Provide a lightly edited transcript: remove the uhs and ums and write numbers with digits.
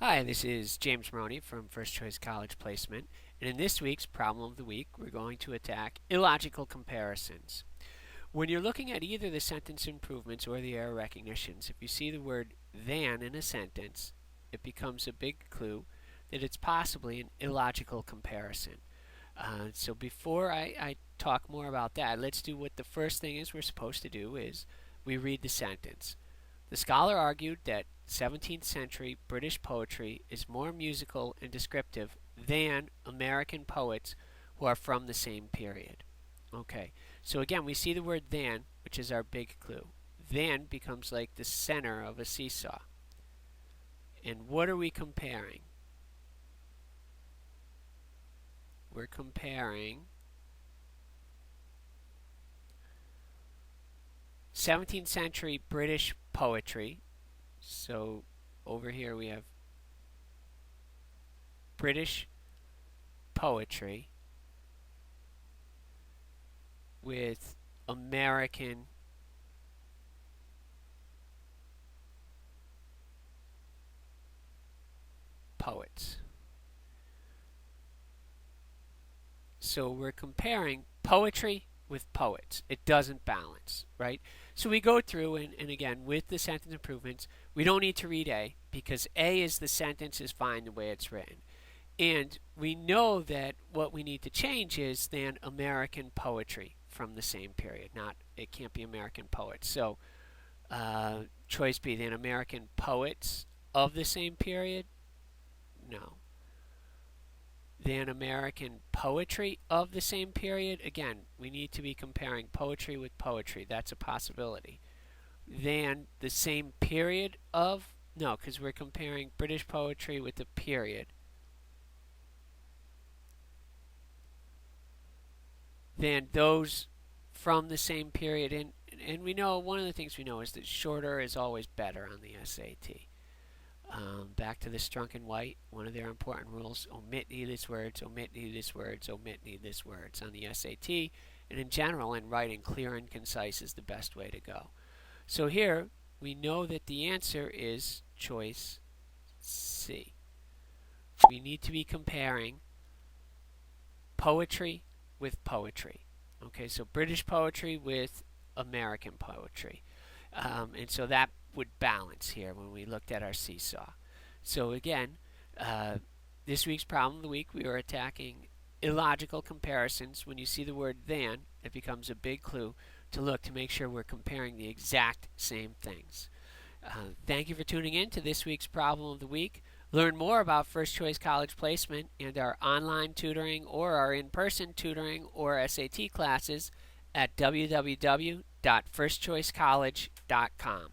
Hi, this is James Maroney from First Choice College Placement, and in this week's Problem of the Week, we're going to attack illogical comparisons. When you're looking at either the sentence improvements or the error recognitions, if you see the word than in a sentence, it becomes a big clue that it's possibly an illogical comparison. So before I talk more about that, let's do what the first thing is we're supposed to do is we read the sentence. The scholar argued that 17th century British poetry is more musical and descriptive than American poets who are from the same period. Okay, so again, we see the word than, which is our big clue. Than becomes like the center of a seesaw. And what are we comparing? We're comparing 17th century British poetry. So over here we have British poetry with American poets. So we're comparing poetry with poets. It doesn't balance, right? So we go through and again with the sentence improvements, we don't need to read A because A is the sentence is fine the way it's written. And we know that what we need to change is than American poetry from the same period. Not, it can't be American poets. So choice B, than American poets of the same period? No. Than American poetry of the same period? Again, we need to be comparing poetry with poetry. That's a possibility. Than the same period of? No, because we're comparing British poetry with the period. Than those from the same period. And we know, one of the things we know is that shorter is always better on the SAT. Back to the Strunk and White, one of their important rules, omit needless words, omit needless words, omit needless words on the SAT. And in general, in writing, clear and concise is the best way to go. So here, we know that the answer is choice C. We need to be comparing poetry with poetry. Okay, so British poetry with American poetry. And so that would balance here when we looked at our seesaw. So again, this week's problem of the week, we are attacking illogical comparisons. When you see the word than, it becomes a big clue to look to make sure we're comparing the exact same things. Thank you for tuning in to this week's problem of the week. Learn more about First Choice College Placement and our online tutoring or our in-person tutoring or SAT classes at www.firstchoicecollege.com.